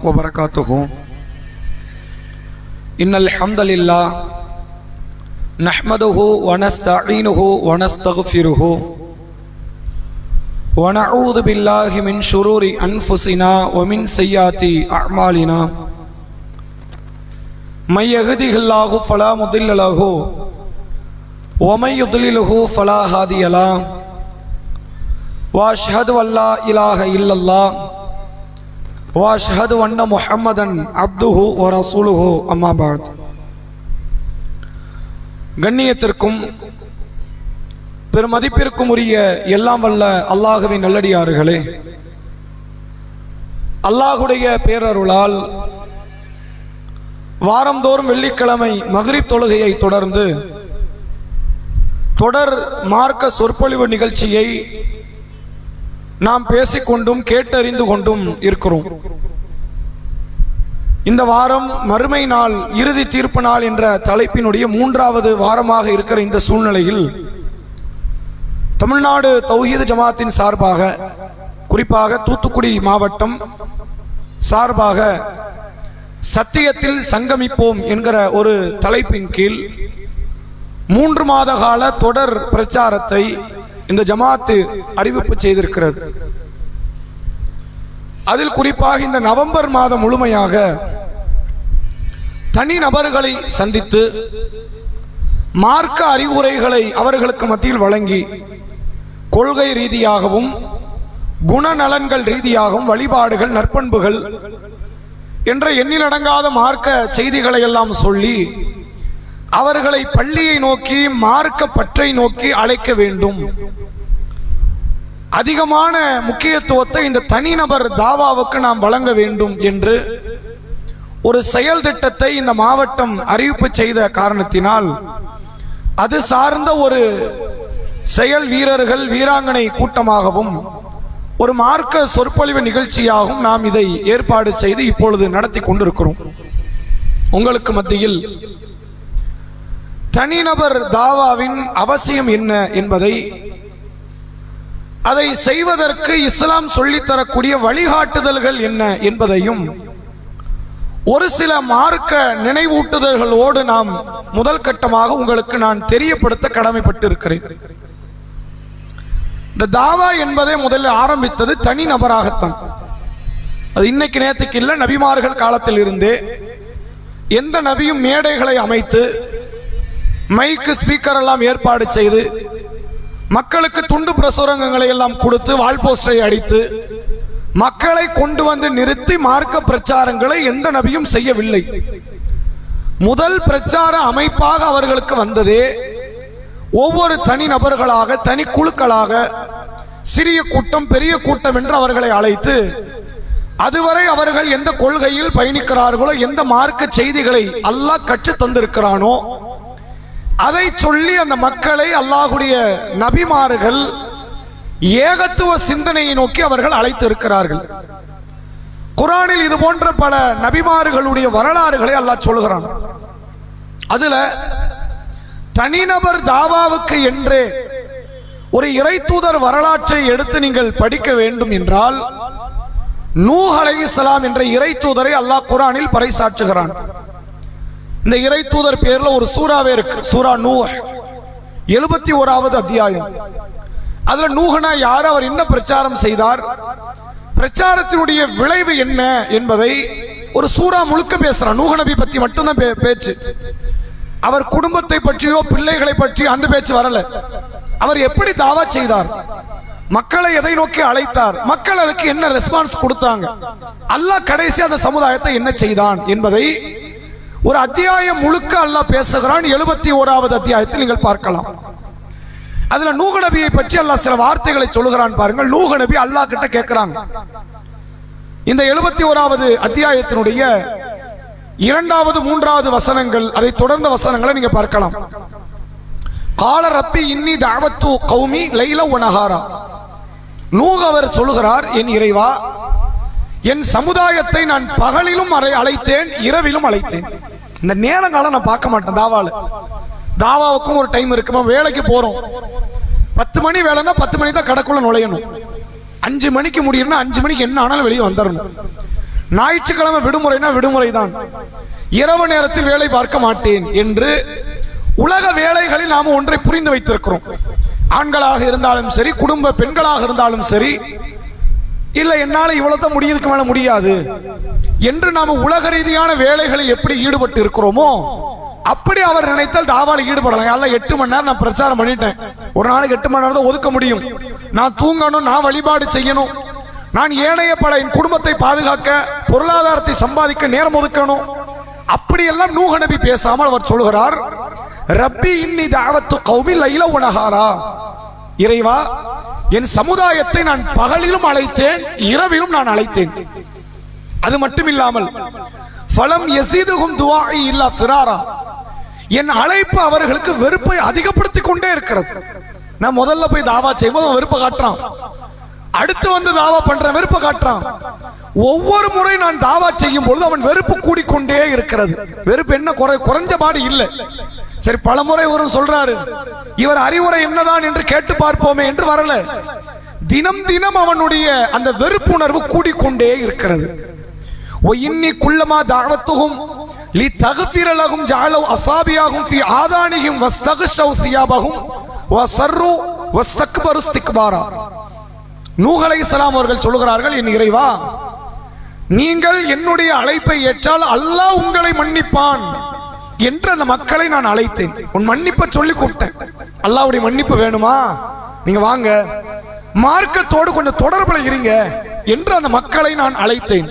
وبركاته. إن الحمد لله نحمده ونستعينه ونستغفره ونعوذ بالله من شرور أنفسنا ومن سيئات أعمالنا. من يهده الله فلا مضل له ومن يضلله فلا هادي له. وأشهد أن لا إله إلا الله وأشهد أن محمدا عبده ورسوله. أما بعد. கண்ணியத்திற்கும் பெருமதிப்பிற்கும் உரிய எல்லாம் வல்ல அல்லாஹுவின் நல்லடியார்களே, அல்லாஹுடைய பேரருளால் வாரந்தோறும் வெள்ளிக்கிழமை மக்ரிப் தொழுகையை தொடர்ந்து தொடர் மார்க்க சொற்பொழிவு நிகழ்ச்சியை நாம் பேசிக்கொண்டும் கேட்டறிந்து கொண்டும் இருக்கிறோம். இந்த வாரம் மறுமை நாள், இறுதி தீர்ப்பு நாள் என்ற தலைப்பினுடைய 3வது வாரமாக இருக்கிற இந்த சூழ்நிலையில் தமிழ்நாடு தௌஹீத் ஜமாத்தின் சார்பாக, குறிப்பாக தூத்துக்குடி மாவட்டம் சார்பாக சத்தியத்தில் சங்கமிப்போம் என்கிற ஒரு தலைப்பின் கீழ் 3 மாத கால தொடர் பிரச்சாரத்தை இந்த ஜமாத்து அறிவிப்பு செய்திருக்கிறது. அதில் குறிப்பாக இந்த நவம்பர் மாதம் முழுமையாக தனி நபர்களை சந்தித்து மார்க்க அறிவுரைகளை அவர்களுக்கு மத்தியில் வழங்கி கொள்கை ரீதியாகவும் குணநலன்கள் ரீதியாகவும் வழிபாடுகள் நற்பண்புகள் என்ற எண்ணிலடங்காத மார்க்க செய்திகளை எல்லாம் சொல்லி அவர்களை பள்ளியை நோக்கி மார்க்க பற்றை நோக்கி அழைக்க வேண்டும். அதிகமான முக்கியத்துவத்தை இந்த தனிநபர் தாவாவுக்கு நாம் வழங்க வேண்டும் என்று ஒரு செயல் திட்டத்தை இந்த மாவட்டம் அறிவிப்பு செய்த காரணத்தினால் அது சார்ந்த ஒரு செயல் வீரர்கள் வீராங்கனை கூட்டமாகவும் ஒரு மார்க்க சொற்பொழிவு நிகழ்ச்சியாகவும் நாம் இதை ஏற்பாடு செய்து இப்பொழுது நடத்தி கொண்டிருக்கிறோம். உங்களுக்கு மத்தியில் தனிநபர் தாவாவின் அவசியம் என்ன என்பதை, அதை செய்வதற்கு இஸ்லாம் சொல்லித்தரக்கூடிய வழிகாட்டுதல்கள் என்ன என்பதையும் ஒரு சில மார்க்க நினைவூட்டுதல்களோடு நாம் முதல் கட்டமாக உங்களுக்கு நான் தெரியப்படுத்த கடமைப்பட்டு இருக்கிறேன். இந்த தாவா என்பதை முதலில் ஆரம்பித்தது தனி நபராகத்தான். அது இன்னைக்கு நேற்றுக்கு இல்லை, நபிமார்கள் காலத்தில் இருந்தே எந்த நபியும் மேடைகளை அமைத்து மைக்கு ஸ்பீக்கர் எல்லாம் ஏற்பாடு செய்து மக்களுக்கு துண்டு பிரசுரங்களை எல்லாம் கொடுத்து வால் போஸ்டரை அடித்து மக்களை கொண்டு வந்து நிறுத்தி மார்க்க பிரச்சாரங்களை எந்த நபியும் செய்யவில்லை. முதல் பிரச்சார அமைப்பாக அவர்களுக்கு வந்ததே ஒவ்வொரு தனி நபர்களாக, தனி குழுக்களாக, சிறிய கூட்டம் பெரிய கூட்டம் என்று அவர்களை அழைத்து அதுவரை அவர்கள் எந்த கொள்கையில் பயணிக்கிறார்களோ, எந்த மார்க்க செய்திகளை அல்லாஹ் கற்றுத் தந்திருக்கிறானோ அதை சொல்லி அந்த மக்களை அல்லாஹுடைய நபிமார்கள் ஏகத்துவ சிந்தனையை நோக்கி அவர்கள் அழைத்து இருக்கிறார்கள். குர்ஆனில் இது போன்ற பல நபிமார்களுடைய வரலாறுகளை அல்லாஹ் சொல்கிறான். அதுல தனிநபர் தாவாவுக்கு என்றே ஒரு இறைத்தூதர் வரலாற்றை எடுத்து நீங்கள் படிக்க வேண்டும் என்றால் நூஹ் அலைஹிஸ்ஸலாம் என்ற இறைத்தூதரை அல்லாஹ் குர்ஆனில் பறைசாற்றுகிறான். இந்த இறைத்தூதர் பேர்ல ஒரு சூறாவே இருக்கு, சூரா நூஹ், 71வது அத்தியாயம். அதுல நூஹ்னா யார், அவர் என்ன பிரச்சாரம் செய்தார், பிரச்சாரத்தினுடைய விளைவு என்ன என்பதை ஒரு சூறா முழுக்க பேசுறான். நூஹ் நபி பத்தி மட்டும்தான் பேச்சு. அவர் குடும்பத்தை பற்றியோ பிள்ளைகளை பற்றி அந்த பேச்சு வரல. அவர் எப்படி தாவா செய்தார், மக்களை எதை நோக்கி அழைத்தார், மக்கள் அதுக்கு என்ன ரெஸ்பான்ஸ் கொடுத்தாங்க, அல்லாஹ் கடைசி அந்த சமுதாயத்தை என்ன செய்தான் என்பதை ஒரு அத்தியாயம் முழுக்க அல்லாஹ் பேசுகிறான். 71வது அத்தியாயத்தில் நீங்கள் பார்க்கலாம். அதுல நூஹ் நபியை பற்றி அல்லாஹ் சில வார்த்தைகளை சொல்லுகிறான் பாருங்கள். நூஹ் நபி அல்லாஹ் கிட்ட கேட்கிறாங்க. இந்த 71வது அத்தியாயத்தினுடைய 2வது 3வது வசனங்கள், அதை தொடர்ந்த வசனங்களை நீங்க பார்க்கலாம். கால ரப்பி இன்னி தஅவத்து கௌமி லைல வ நஹாரா. நூஹ் அவர் சொல்லுகிறார், என் இறைவா, என் சமுதாயத்தை நான் பகலிலும் அழைத்தேன், இரவிலும் அழைத்தேன். இந்த நேரங்காலம் நான் பார்க்க மாட்டேன். தாவாவுக்கும் ஒரு டைம் இருக்குமா, வேலைக்கு போறோம், 10 மணி வேலைன்னா 10 மணி தான் கடைக்குள்ள நுழையணும், 5 மணிக்கு முடியணும்னா 5 மணிக்கு என்ன ஆனாலும் வெளியே வந்துடணும். ஞாயிற்றுக்கிழமை விடுமுறைனா விடுமுறை தான், இரவு நேரத்தில் வேலை பார்க்க மாட்டேன் என்று உலக வேலைகளில் நாம் ஒன்றை புரிந்து வைத்திருக்கிறோம். ஆண்களாக இருந்தாலும் சரி, குடும்ப பெண்களாக இருந்தாலும் சரி, இல்லை என்னால் இவ்வளவுதான் முடியறதுக்கு மேல முடியாது என்று நாம் உலக ரீதியான வேலைகளில் எப்படி ஈடுபட்டு இருக்கிறோமோ அப்படி அவர் நினைத்தால் தாவால ஈடுபடலாம். அல்ல 8 மணி நேரம் நான் பிரச்சாரம் பண்ணிட்டேன், ஒரு நாளைக்கு 8 மணி நேரம் தான் ஒதுக்க முடியும், நான் தூங்கணும், நான் வழிபாடு செய்யணும், நான் ஏனைய பல என் குடும்பத்தை பாதுகாக்க பொருளாதாரத்தை சம்பாதிக்க நேரம் ஒதுக்கணும், அப்படியெல்லாம் நூஹ் நபி பேசாமல் அவர் சொல்கிறார், ரப்பி இன்னி தாவத்து கௌமி லைல வனஹாரா, இறைவா என் சமுதாயத்தை நான் பகலிலும் அழைத்தேன், இரவிலும் நான் அழைத்தேன். அது மட்டும் இல்லாமல் ஃபலம் யஸீதுஹும் துஆஇ இல்லா ஃபிராரா, என் அழைப்பு அவர்களுக்கு வெறுப்பை அதிகப்படுத்திக் கொண்டே இருக்கிறது. நான் முதல்ல போய் தாவா செய்யும்போது வெறுப்பை காட்டுறான், அடுத்து வந்து தாவா பண்ற வெறுப்பை காட்டுறான். ஒவ்வொரு முறை நான் தாவா செய்யும் பொழுது அவன் வெறுப்பு கூடிக்கொண்டே இருக்கிறது. வெறுப்பு என்ன குறைஞ்ச பாடு இல்லை. சரி, பல முறை ஒரு சொல்றாரு, இவர் அறிவுரை என்னதான் என்று கேட்டு பார்ப்போமே என்று வரல. தினம் தினம் அவனுடைய அந்த வெறுப்புணர்வு கூடிக்கொண்டே இருக்கிறது. இன்னி குல்லமா தாவத்துஹும் லி தக்ஃபிர லஹும் ஜஅலு அஸாபியஹும் ஃபீ ஆதானிஹிம் வஸ்தக்ஷௌ சியாபஹும் வஸர்ரு வஸ்தக்பரு இஸ்திக்பாரா. நூஹ் அலைஹிஸ்ஸலாம் அவர்கள் சொல்கிறார்கள், என் இறைவா, நீங்கள் என்னுடைய அழைப்பை ஏற்றால் அல்லாஹ் உங்களை மன்னிப்பான் என்று அந்த மக்களை நான் அழைத்தேன். உன் மன்னிப்பை சொல்லி கூப்பிட்டேன். அல்லாஹ்வுடைய மன்னிப்பு வேணுமா, நீங்க வாங்க, மார்க்கத்தோடு கொஞ்சம் தொடர்புல இருங்க என்று அந்த மக்களை நான் அழைத்தேன்.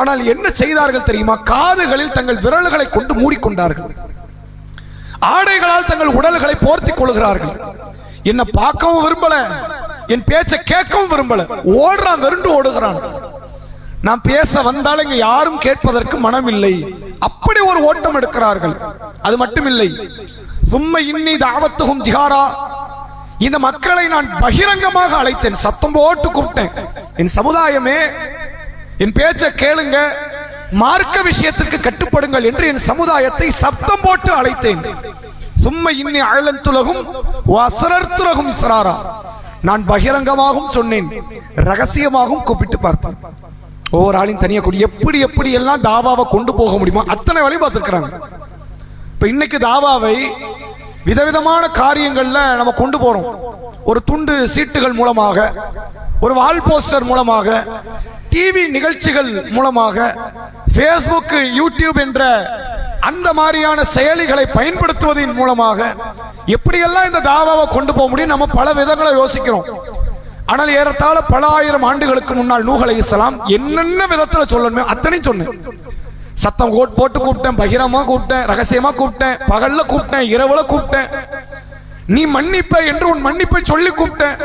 ஆனால் என்ன செய்தார்கள் தெரியுமா? காதுகளில் தங்கள் விரல்களை கொண்டு மூடிக்கொண்டார்கள், ஆடைகளால் தங்கள் உடல்களை போர்த்திக் கொள்கிறார்கள். என்ன பார்க்கவும் விரும்பல, என் பேச்சை கேட்கவும் விரும்பல, ஓடுறான், வெறுண்டு ஓடுகிறான். நான் பேச வந்தாலும் இங்க யாரும் கேட்பதற்கு மனம் இல்லை, அப்படி ஒரு ஓட்டம் எடுக்கிறார்கள். அது மட்டும் இல்லை, சும்ம இன்னி தாவத்துஹும் ஜிஹாரா, இந்த மக்களை நான் பகிரங்கமாக அழைத்தேன், சத்தம் போட்டு கூப்பிட்டேன், என் சமுதாயமே என் பேச்சை கேளுங்க, மார்க்க விஷயத்திற்கு கட்டுப்படுங்கள் என்று என் சமுதாயத்தை சத்தம் போட்டு அழைத்தேன். சும்ம இன்னி அழலந்துலகும் வஸரர்துலகும் இஸ்ராரா, நான் பகிரங்கமாகவும் சொன்னேன், ரகசியமாகவும் கூப்பிட்டு பார்த்தேன். ஒவ்வொரு ஆளையும் தனியா கூடி எப்படி எப்படி எல்லாம் தாவாவை கொண்டு போக முடியுமா அத்தனை வழி பார்த்துருக்கிறாங்க. இப்ப இன்னைக்கு தாவாவை விதவிதமான காரியங்கள்ல நம்ம கொண்டு போறோம். ஒரு துண்டு சீட்டுகள் மூலமாக, ஒரு வால் போஸ்டர் மூலமாக, டிவி நிகழ்ச்சிகள் மூலமாக, ஃபேஸ்புக், யூடியூப் என்ற அந்த மாதிரியான செயலிகளை பயன்படுத்துவதன் மூலமாக எப்படியெல்லாம் இந்த தாவாவை கொண்டு போக முடியும் நம்ம பல விதங்களை யோசிக்கிறோம். ஆனால் ஏறத்தாழ பல ஆயிரம் ஆண்டுகளுக்கு முன்னால் நூஹ் அலைஹிஸ்ஸலாம் என்னென்ன விதத்தில் சொல்லணுமே அத்தனையும் சொன்னேன். சத்தம் போட்டு கூப்பிட்டேன், பகிரமா கூப்பிட்டேன், ரகசியமா கூப்பிட்டேன், பகல்ல கூப்பிட்டேன், இரவுல கூப்பிட்டேன், நீ மன்னிப்ப என்று உன் மன்னிப்பை சொல்லி கூப்பிட்டேன்.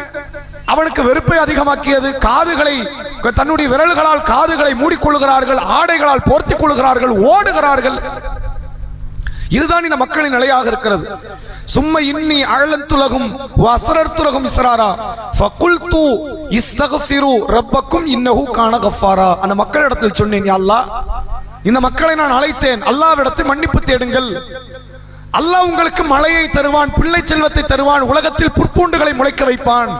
அவனுக்கு வெறுப்பை அதிகமாக்கியது. காதுகளை, தன்னுடைய விரல்களால் காதுகளை மூடிக்கொள்கிறார்கள், ஆடைகளால் போர்த்திக் கொள்கிறார்கள், ஓடுகிறார்கள். இதுதான் இந்த மக்களின் நிலையாக இருக்கிறது. சும்ம இன்னி அழலந்துலகும் வஸரர்துலகும் இஸ்ராரா ஃபகுல்து இஸ்தக்ஃபிரு ரப்பக்கும் இன்னஹு கான கஃபாரா. அந்த மக்களிடத்தில் சொன்னேன், யா அல்லாஹ், இந்த மக்களை நான் அழைத்தேன், அல்லாஹ்விடத்தில் மன்னிப்பு தேடுங்கள், அல்லாஹ் உங்களுக்கு மழையை தருவான், பிள்ளை செல்வத்தை தருவான், உலகத்தில் புற்பூண்டுகளை முளைக்க வைப்பான்,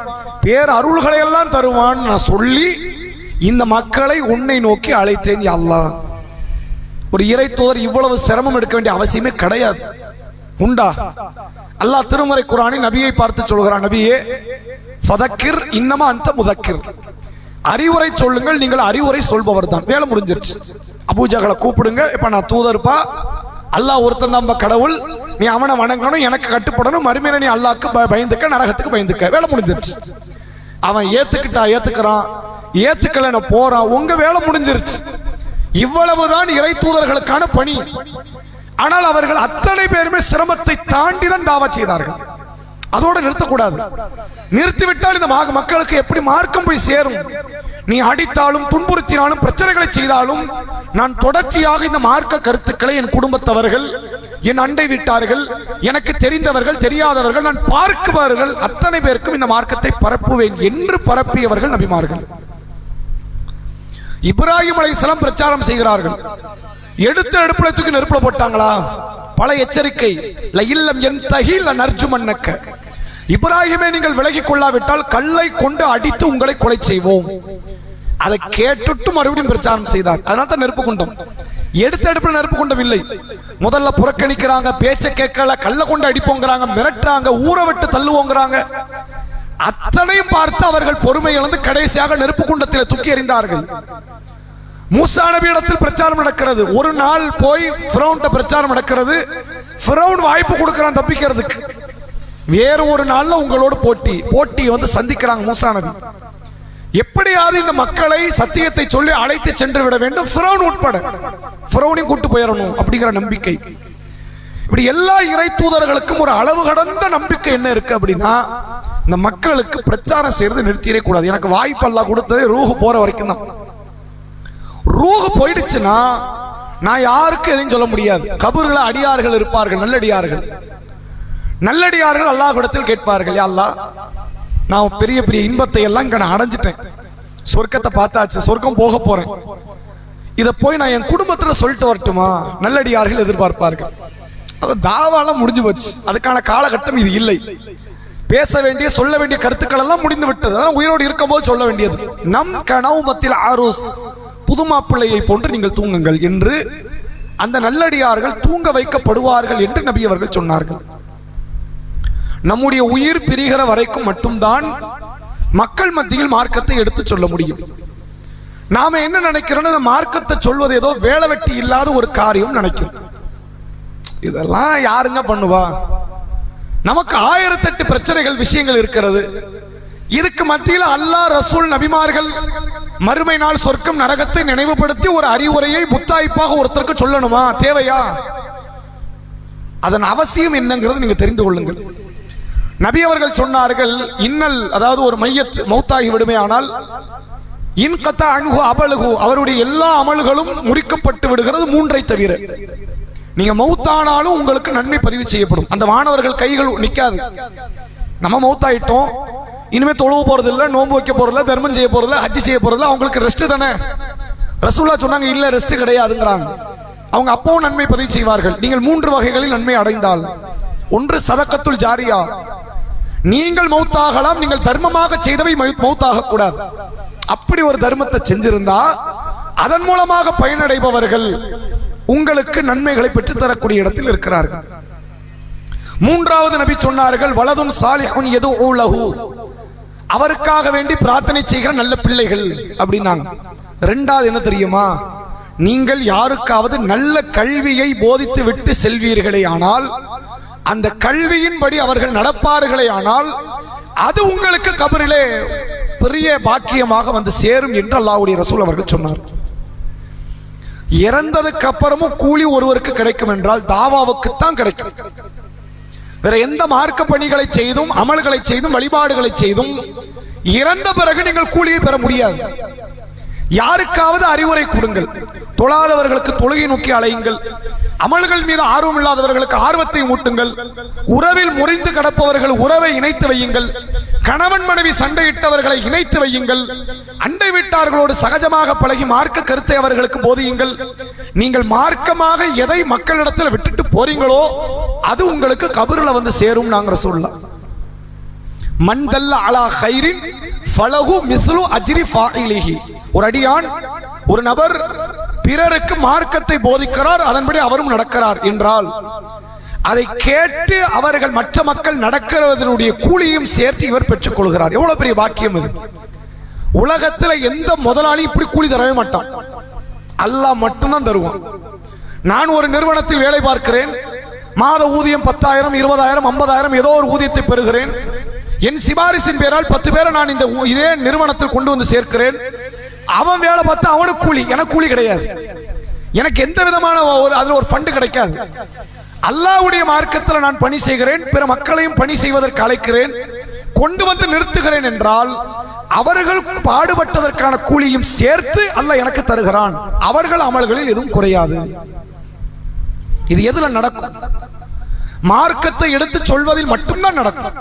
பேர் அருள்களை எல்லாம் தருவான். நான் சொல்லி இந்த மக்களை உன்னை நோக்கி அழைத்தேன். யா அல்லாஹ், ஒரு இறை தூதர் இவ்வளவு சிரமம் எடுக்க வேண்டிய அவசியமே கிடையாது. உண்டா? அல்லாஹ் திருமறை குர்ஆனில் நபியை பார்த்து சொல்கிறான், நபியே ஃபதக்கிர் இன்னமா அன்த முதக்கிர், அறிவுரை சொல்லுங்கள், நீங்கள் அறிவுரை சொல்பவர் தான். வேலை முடிஞ்சிருச்சு. அபூஜஹலை கூப்பிடுங்க, இப்ப நான் தூதர்ப்பா, அல்லாஹ் ஒருத்தன் நம்ம கடவுள், நீ அவனை வணங்கணும், எனக்கு கட்டுப்படணும், மறுமையில நீ அல்லாஹ்க்கு பயந்துக்க, நரகத்துக்கு பயந்துக்க. வேலை முடிஞ்சிருச்சு. அவன் ஏத்துக்கிறான், ஏத்துக்கல போறான், உங்க வேலை முடிஞ்சிருச்சு. இவ்வளவுதான் இறை தூதர்களுக்கான பணி. ஆனால் அவர்கள் அத்தனை பேருமே சிரமத்தை தாண்டிதான் தாவா செய்தார்கள். அதோடு நிறுத்தக்கூடாது. நிறுத்திவிட்டால் இந்த மக்களுக்கு எப்படி மார்க்கம் போய் சேரும்? நீ அடித்தாலும் துன்புறுத்தினாலும் பிரச்சனைகளை செய்தாலும் நான் தொடர்ச்சியாக இந்த மார்க்க கருத்துக்களை என் குடும்பத்தவர்கள், என் அண்டை வீட்டார்கள், எனக்கு தெரிந்தவர்கள், தெரியாதவர்கள், நான் பார்க்குபவர்கள் அத்தனை பேருக்கும் இந்த மார்க்கத்தை பரப்புவேன் என்று பரப்பியவர்கள் நபிமார்கள். இப்ராஹிம் அலைஹிஸ்ஸலாம் பிரச்சாரம் செய்கிறார்கள். எடுத்த எடுப்புல தூக்கி நெருப்புல போட்டாங்களா? பல எச்சரிக்கை. லஇல்லம் யன்தஹில் நர்ஜுமன்னக, இப்ராஹிமே நீங்கள் விலகிக் கொள்ளாவிட்டால் கல்லை கொண்டு அடித்து உங்களை கொலை செய்வோம். அதை கேட்டுட்டு மறுபடியும் பிரச்சாரம் செய்தார். அதனால தான் நெருப்பு குண்டம். எடுத்த எடுப்புல நெருப்பு குண்டம் இல்லை. முதல்ல புறக்கணிக்கிறாங்க, பேச்ச கேட்கல, கல்ல கொண்டு அடிப்போங்கிறாங்க, மிரட்டுறாங்க, ஊற விட்டு தள்ளுவோங்கிறாங்க. அத்தனையும் பார்த்து அவர்கள் பொறுமை இழந்து கடைசியாக நெருப்பு குண்டத்தில் தூக்கி எறிந்தார்கள். மூசா நபி இடத்தில் பிரச்சாரம் நடக்கிறது. ஒரு நாள் போய் ஃபிரௌன்ட்ட பிரச்சாரம் நடக்கிறது. ஃபிரௌன் வாய்ப்பு கொடுக்கிறான் தப்பிக்கிறதுக்கு. வேறு ஒரு நாள்ல உங்களோட போட்டியை வந்து சந்திக்கிறாங்க மூசா நபி. எப்படியாவது இந்த மக்களை சத்தியத்தை சொல்லி அழைத்து சென்று விட வேண்டும், ஃபிரௌன் உட்பட. ஃபிரௌனையும் கூட்டு போயிடணும் அப்படிங்கிற நம்பிக்கை. இப்படி எல்லா இறை தூதர்களுக்கும் ஒரு அளவு கடந்த நம்பிக்கை என்ன இருக்கு அப்படின்னா, இந்த மக்களுக்கு பிரச்சாரம் செய்யறது நிறுத்திடே கூடாது. எனக்கு வாய்ப்பு எல்லாம் கொடுத்தது ரூஹு போற வரைக்கும் தான். ரூஹு போயிடுச்சுன்னா நான் யாருக்கும் எதையும் சொல்ல முடியாது. கபூர்ல அடியார்கள் இருப்பார்கள், நல்லடியார்கள். நல்லடியார்கள் அல்லாஹ்விடத்தில் கேட்பார்கள், யா அல்லாஹ், நான் பெரிய பெரிய இன்பத்தை எல்லாம் இங்க நான் அடைஞ்சிட்டேன், சொர்க்கத்தை பார்த்தாச்சு, சொர்க்கம் போக போறேன், இதை போய் நான் என் குடும்பத்துல சொல்லிட்டு வரட்டுமா? நல்லடியார்கள் எதிர்பார்ப்பார்கள். அது தாவாலாம் முடிஞ்சு போச்சு. அதுக்கான காலகட்டம் இது இல்லை. பேச வேண்டிய சொல்ல வேண்டிய கருத்துக்கள் எல்லாம் முடிந்து விட்டது. அதான் உயிரோடு இருக்கும் போது சொல்ல வேண்டியது. நம் கனவுமத்தில் ஆரோஸ், புது மாப்பிள்ளையை போன்று நீங்கள் தூங்குங்கள் என்று அந்த நல்லடியார்கள் தூங்க வைக்கப்படுவார்கள் என்று நபி அவர்கள் சொன்னார்கள். நம்முடைய உயிர் பிரிகிற வரைக்கும் மட்டும்தான் மக்கள் மத்தியில் மார்க்கத்தை எடுத்து சொல்ல முடியும். நாம என்ன நினைக்கிறோம், மார்க்கத்தை சொல்வது ஏதோ வேலை வெட்டி இல்லாத ஒரு காரியம் நினைக்கிறோம். இதெல்லாம் யாருங்க பண்ணுவா? நமக்கு 1008 பிரச்சனைகள், விஷயங்கள் இருக்கிறது. இதுக்கு மத்தியில் அல்லாஹ், ரசூல், நபிமார்கள் மறுமை நாள், சொர்க்கம், நரகத்தை நினைவுபடுத்தி ஒரு அறிவுரையை முத்தாய்ப்பாக ஒருத்தருக்கு சொல்லணுமா? தேவையா? அதன் அவசியம் என்னங்கிறது நீங்க தெரிந்து கொள்ளுங்கள். நபி அவர்கள் சொன்னார்கள், இன்னல், அதாவது ஒரு மையத் மௌத்தாகி விடுமே ஆனால் இன்கத்தா அன்ஹு அமலுஹு, அவருடைய எல்லா அமல்களும் முறிக்கப்பட்டு விடுகிறது, 3ஐ தவிர. நீங்க மௌத்தானாலும் உங்களுக்கு நன்மை பதிவு செய்யப்படும். அந்த மாணவர்கள் கைகள் நிக்காது. நம்ம மௌத்தாயிட்டோம், இனிமே தொழுவு போறது இல்ல, நோன்பு வைக்க போறதில்ல, தர்மம் செய்ய போறதில்ல, ஹஜ் செய்ய போறதில்ல, அவங்களுக்கு ரெஸ்ட் தானே. ரசூலுல்லாஹ் சொன்னாங்க, இல்ல ரெஸ்ட் கிடையாதுங்கிறாங்க. அவங்க அப்பவும் நன்மை பதிவு செய்வார்கள். நீங்கள் 3 வகைகளில் நன்மை அடைந்தால், ஒன்று சதக்கத்துல் ஜாரியா, நீங்கள் மௌத்தாகலாம், நீங்கள் தர்மமாக செய்தவை மௌத்தாக கூடாது. அப்படி ஒரு தர்மத்தை செஞ்சிருந்தா அதன் மூலமாக பயனடைபவர்கள் உங்களுக்கு நன்மைகளை பெற்றுத் தரக்கூடிய இடத்தில் இருக்கிறார்கள். 3வது நபி சொன்னார்கள், வலதுன் சாலிஹுன் யதுஉ லஹு, அவருக்காக வேண்டி பிரார்த்தனை செய்கிற நல்ல பிள்ளைகள் அப்படின்னாங்க. 2வது என்ன தெரியுமா? நீங்கள் யாருக்காவது நல்ல கல்வியை போதித்து விட்டு செல்வீர்களே ஆனால், அந்த கல்வியின்படி அவர்கள் நடப்பார்களே ஆனால், அது உங்களுக்கு கபரிலே பெரிய பாக்கியமாக வந்து சேரும் என்று அல்லாஹ்வுடைய ரசூல் அவர்கள் சொன்னார். இறந்ததுக்கு அப்புறமும் கூலி ஒருவருக்கு கிடைக்கும் என்றால் தாவாவுக்குத்தான் கிடைக்கும். வேற எந்த மார்க்க பணிகளை செய்தும், அமல்களை செய்தும், வழிபாடுகளை செய்தும் இறந்த பிறகு நீங்கள் கூலியை பெற முடியாது. யாருக்காவது அறிவுரை கொடுங்கள். தொழாதவர்களுக்கு தொழுகை நோக்கி அலையுங்கள். அமல்கள் மீது ஆர்வம் இல்லாதவர்களுக்கு ஆர்வத்தை ஊட்டுங்கள். உறவில் முறிந்து கிடப்பவர்கள் உறவை இணைத்து வையுங்கள். கணவன் மனைவி சண்டையிட்டவர்களை இணைத்து வையுங்கள். அண்டை வீட்டார்களோடு சகஜமாக பழகி மார்க்க கருத்தை அவர்களுக்கு போதியுங்கள். நீங்கள் மார்க்கமாக எதை மக்களிடத்தில் விட்டுட்டு போறீங்களோ அது உங்களுக்கு கபருல வந்து சேரும். நாங்க சொல்லலாம், மண்டல்ல அலா கைரின் ஃபலஹு மிஸ்லு அஜ்ரி ஃபாயிலிஹி. ஒரு அடியான், ஒரு நபர் பிறருக்கு மார்க்கத்தை போதிக்கிறார், அதன்படி அவரும் நடக்கிறார் என்றால் அதை கேட்டு அவர்கள் மற்ற மக்கள் நடக்கிறதனுடைய கூலியும் சேர்த்து இவர் பெற்றுக் கொள்கிறார். எவ்வளவு பெரிய பாக்கியம் இது! உலகத்தில் எந்த முதலாளி இப்படி கூலி தரவே மாட்டான். அல்லாஹ் மட்டும்தான் தருவான். நான் ஒரு நிறுவனத்தில் வேலை பார்க்கிறேன். மாத ஊதியம் 10,000, 20,000, 50,000 ஏதோ ஒரு ஊதியத்தை பெறுகிறேன். என் சிபாரிசின் பேரால் 10 பேரை நான் இதே நிறுவனத்தில் கொண்டு வந்து சேர்க்கிறேன். அவன் வேலை பார்த்தா அவனுக்கு கூலி, எனக்கு கூலி கிடையாது. எனக்கு எந்த விதமான அதுல ஒரு ஃபண்டு கிடைக்காது. அல்லாஹ்வுடைய மார்க்கத்தில் நான் பணி செய்கிறேன், பிற மக்களையும் பணி செய்வதற்கு அழைக்கிறேன், கொண்டு வந்து நிறுத்துகிறேன் என்றால் அவர்கள் பாடுபட்டதற்கான கூலியும் சேர்த்து அல்லாஹ் எனக்கு தருகிறான். அவர்கள் அமல்களில் எதுவும் குறையாது. இது எதுல நடக்கும்? மார்க்கத்தை எடுத்து சொல்வதில் மட்டும்தான் நடக்கும்.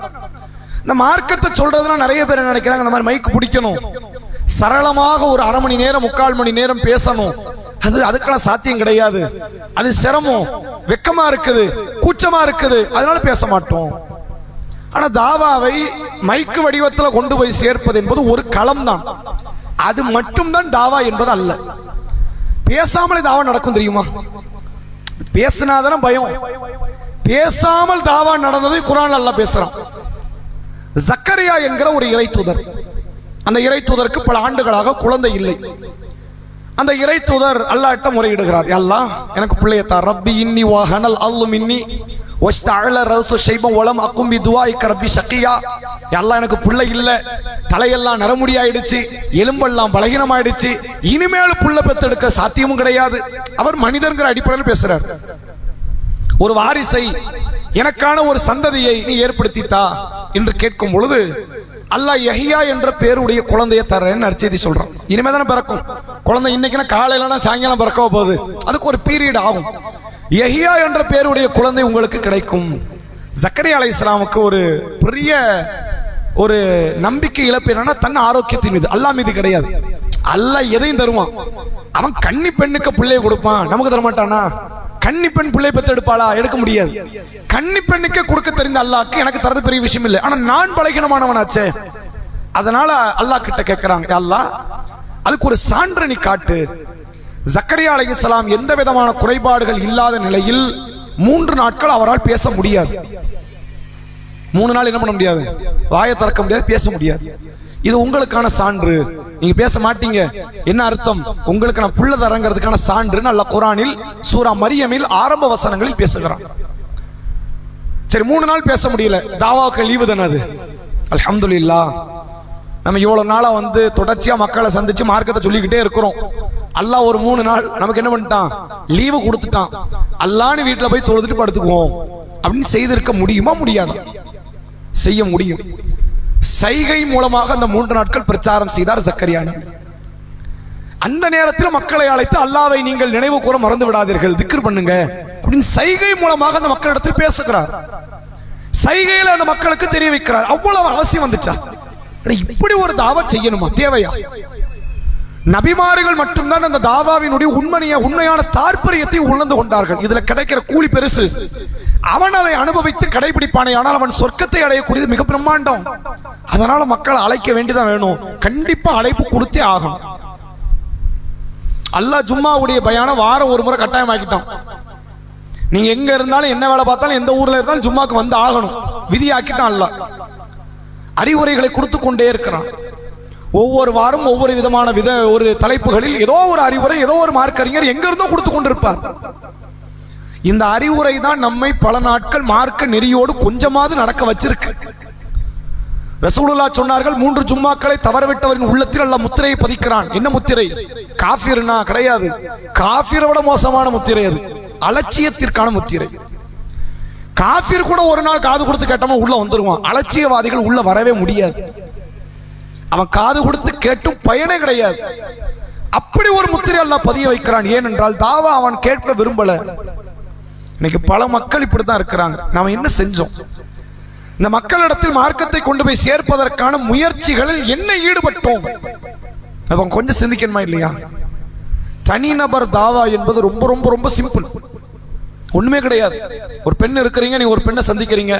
இந்த மார்க்கத்தை சொல்றதுனா நிறைய பேர் நினைக்கிறாங்க, இந்த மாதிரி மைக்கு பிடிக்கணும், சரளமாக ஒரு அரை மணி நேரம் 3/4 மணி நேரம் பேசணும். அதுக்கான சாத்தியம் கிடையாது. அது சிரமம், வெக்கமா இருக்குது, கூச்சமா இருக்குது, அதனால பேச மாட்டோம். ஆனா தாவாவை மைக்கு வடிவத்தில் கொண்டு போய் சேர்ப்பது என்பது ஒரு களம் தான். அது மட்டும்தான் தாவா என்பது அல்ல. பேசாமல் தாவா நடக்கும் தெரியுமா? பேசினாதான பயம். பேசாமல் தாவா நடந்தது குர்ஆன்ல அல்லாஹ் பேசுறான். ஜக்கரியா என்கிற ஒரு இறை தூதர், அந்த இறை தூதருக்கு பல ஆண்டுகளாக குழந்தை இல்லை. அந்த இறை தூதர் அல்லாஹ்ட்ட முறையிடுகிறார், அல்லாஹ் எனக்கு பிள்ளையை தா. ரப்பி இன்னி வஹனல் அல்து மின்னி வஸ்தஅல ரஸு ஷைபன் வலம் அகும் பி துஆஇக ரப்பி ஷகியா. அல்லாஹ் எனக்கு பிள்ளை இல்ல, தலையெல்லாம் நரமுடி ஆயிடுச்சு, எலும்பெல்லாம் பலகீனமாயிடுச்சு, இனிமேல் புள்ள பெத்தெடுக்க சாத்தியமும் கிடையாது. அவர் மனிதர்ங்கிற அடிப்படையில் பேசுறார். ஒரு வாரிசை, எனக்கான ஒரு சந்ததியை நீ ஏற்படுத்தித்தா என்று கேட்கும் பொழுது அல்லாஹ் யஹ்யா என்ற பேருடைய குழந்தையை தர்றேன்னு நற்செய்தி சொல்றான். இனிமே தானே பிறக்கும் குழந்தை, இன்னைக்குன்னா காலையிலனா சாயங்காலம் பிறக்க போகுது, அதுக்கு ஒரு பீரியட் ஆகும். யஹ்யா என்ற பேருடைய குழந்தை உங்களுக்கு கிடைக்கும். ஜக்கரியா அலைஹிஸ்ஸலாமுக்கு ஒரு பெரிய ஒரு நம்பிக்கை இழப்பு என்னன்னா, தன் ஆரோக்கியத்தின் மீது, அல்லாஹ் மீது கிடையாது. அல்லாஹ் எதையும் தருவான். அவன் கன்னி பெண்ணுக்கு பிள்ளையை கொடுப்பான், நமக்கு தரமாட்டானா? கன்னி பெண் பிள்ளை பெற்று எடுப்பாளா? எடுக்க முடியாது. கன்னி பெண்ணுக்கே கொடுக்க தெரிந்த அல்லாஹ்க்கு எனக்கு தரது பெரிய விஷயம் இல்லை. ஆனா நான் பலகீனமானவனாச்சே, அதனால அல்லாஹ் கிட்ட கேட்கிறாங்க, அல்லாஹ் அதுக்கு ஒரு சான்று நீ காட்டு. ஜக்கரியா அலைஹிஸ்ஸலாம் எந்த விதமான குறைபாடுகள் இல்லாத நிலையில் 3 நாட்கள் அவரால் பேச முடியாது. 3 நாள் என்ன பண்ண முடியாது? வாயை திறக்க முடியாது, பேச முடியாது. இது உங்களுக்கான சான்று. நீங்க பேச மாட்டீங்க, என்ன அர்த்தம்? உங்களுக்கு நான் புள்ள தரங்கிறதுக்கான சான்றுன்னு அல்லாஹ் குர்ஆனில் சூரா மரியமில் ஆரம்ப வசனங்களில் பேசுகிறான். சரி, 3 நாள் பேச முடியல, தாவாவுக்கு லீவு தானே அது. அல்ஹம்துலில்லாஹ், நம்ம இவ்வளவு நாளா தொடர்ச்சியா மக்களை சந்திச்சு மார்க்கத்தை சொல்லிக்கிட்டே இருக்கிறோம். அல்லாஹ் ஒரு 3 நாள் நமக்கு என்ன பண்ணிட்டான்? லீவு கொடுத்துட்டான். அல்லாஹ்னு வீட்டுல போய் தொழுதுட்டு படுத்துக்குவோம் அப்படின்னு செய்திருக்க முடியுமா? முடியாது. செய்ய முடியும். சைகை மூலமாக அந்த 3 நாட்கள் பிரச்சாரம் செய்தார் ஜக்கரியா நபி. அந்த நேரத்தில் மக்களை அழைத்து, அல்லாஹ்வை நீங்கள் நினைவு கூற மறந்து விடாதீர்கள், திக்ர் பண்ணுங்க அப்படின்னு சைகை மூலமாக அந்த மக்களிடத்தில் பேசுகிறார். சைகையில அந்த மக்களுக்கு தெரிய வைக்கிறார். அவ்வளவு அவசியம் வந்துச்சா? இப்படி ஒரு தாவா செய்யணுமா? தேவையா? நபிமார்கள் மட்டும்தான் அந்த தாவாவினுடைய உண்மையான தாற்பயத்தை உணர்ந்து கொண்டார்கள். இதுல கிடைக்கிற கூலி பெருசு. அவன் அதை அனுபவித்து கடைபிடிப்பானே, ஆனால் அவன் சொர்க்கத்தை அடையக்கூடியது மிக பிரம்மாண்டம். அதனால மக்கள் அழைக்க வேண்டியதான் வேணும். கண்டிப்பா அழைப்பு கொடுத்தே ஆகணும். அல்லாஹ் ஜும்மாவுடைய பயான வாரம் ஒரு முறை கட்டாயமாக்கிட்டான். நீங்க எங்க இருந்தாலும், என்ன வேலை பார்த்தாலும், எந்த ஊர்ல இருந்தாலும் ஜும்மாக்கு வந்து ஆகணும், விதியாக்கிட்டான். அல்லாஹ் அறிவுரைகளை கொடுத்து கொண்டே இருக்கிறான். ஒவ்வொரு வாரம் ஒவ்வொரு விதமான ஒரு தலைப்புகளில் ஏதோ ஒரு அறிவுரை, ஏதோ ஒரு மார்க்கறிஞர் எங்க இருந்தோ கொடுத்து கொண்டிருப்பார். இந்த அறிவுரை தான் நம்மை பல நாட்கள் மார்க்க நெறியோடு கொஞ்சமாவது நடக்க வச்சிருக்கு. ரசூலுல்லாஹ் சொன்னார்கள், 3 ஜும்மாக்களை தவறவிட்டவரின் உள்ளத்தில் அல்லாஹ் முத்திரையை பதிக்கிறான். என்ன முத்திரை? காஃபிர்னா கிடையாது, காஃபிரை விட மோசமான முத்திரை அது. அலட்சியத்திற்கான முத்திரை. காஃபிர் கூட ஒரு நாள் காது கொடுத்து கேட்டோம்னா உள்ள வந்துருவான். அலட்சியவாதிகள் உள்ள வரவே முடியாது. அவன் காது கொடுத்து கேட்டும் பயனே கிடையாது. அப்படி ஒரு முத்திரை அல்லாஹ் பதிய வைக்கிறான். ஏனென்றால் தாவா அவன் கேட்க விரும்பல. இன்னைக்கு பல மக்கள் இப்படித்தான் இருக்கிறாங்க. நாம என்ன செஞ்சோம்? இந்த மக்களிடத்தில் மார்க்கத்தை கொண்டு போய் சேர்ப்பதற்கான முயற்சிகளில் என்ன ஈடுபட்டோம்? அப்ப கொஞ்சம் சிந்திக்கணுமா இல்லையா? தனிநபர் தாவா என்பது ரொம்ப ரொம்ப ரொம்ப சிம்பிள். ஒண்ணுமே கிடையாது. ஒரு பெண் இருக்கிறீங்க, நீங்க ஒரு பெண்ணை சந்திக்கிறீங்க,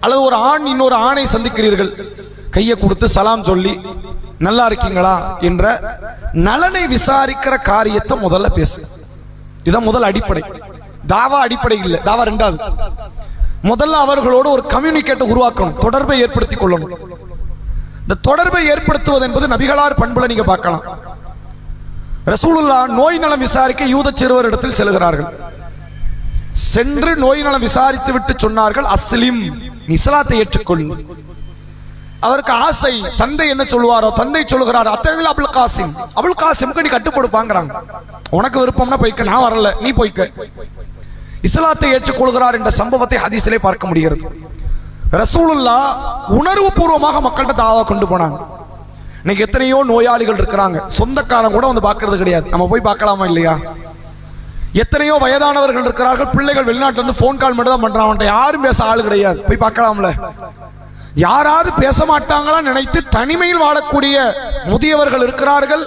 அல்லது ஒரு ஆண் இன்னொரு ஆணை சந்திக்கிறீர்கள். கையை கொடுத்து சலாம் சொல்லி நல்லா இருக்கீங்களா என்ற நலனை விசாரிக்கிற காரியத்தை முதல்ல பேசு. இதான் முதல் அடிப்படை. தாவா அடிப்படை இல்லை, தாவா ரெண்டாவது. முதல்ல அவர்களோடு ஒரு கம்யூனிகேட்டை உருவாக்கணும், தொடர்பை ஏற்படுத்திக் கொள்ளணும். இந்த தொடர்பை ஏற்படுத்துவது என்பது நபிகளார் பண்புல நீங்க பார்க்கலாம். ரசூலுல்லாஹ் நோய் நலம் விசாரிக்க யூத சிறுவர் இடத்தில் செல்கிறார்கள். சென்று நோய் நலம் விசாரித்து விட்டு சொன்னார்கள், அஸ்லிம், நீ இஸ்லாத்தை ஏற்றுக்கொள். அவருக்கு ஆசை, தந்தை என்ன சொல்லுவாரோ, தந்தை சொல்லுகிறார், அத்தகைய அபுல் காசிம், அபுல் காசிம்க்கு நீ கட்டுப்படுப்பாங்கிறாங்க. உனக்கு விருப்பம்னா போய்க்க, நான் வரல, நீ போய்க்க. இஸ்லாத்தை ஏற்றுக்கொள்கிறார் என்ற சம்பவத்தை ஹதீஸிலே பார்க்க முடிகிறது. ரசூலுல்லாஹ் உணர்வு பூர்வமாக மக்கள்கிட்ட தாவா கொண்டு போனாங்க. இன்னைக்கு எத்தனையோ நோயாளிகள் இருக்கிறாங்க, சொந்தக்காரன் கூட வந்து பார்க்கறது கிடையாது. நம்ம போய் பார்க்கலாமா இல்லையா? எத்தனையோ வயதானவர்கள் இருக்கிறார்கள், பிள்ளைகள் வெளிநாட்டுல இருந்து போன் கால் மட்டும் தான் பண்றாங்க, யாரும் பேச ஆள் கிடையாது. போய் பார்க்கலாம்ல. யாராவது பேச மாட்டாங்களா நினைத்து தனிமையில் வாழக்கூடிய முதியவர்கள் இருக்கிறார்கள்.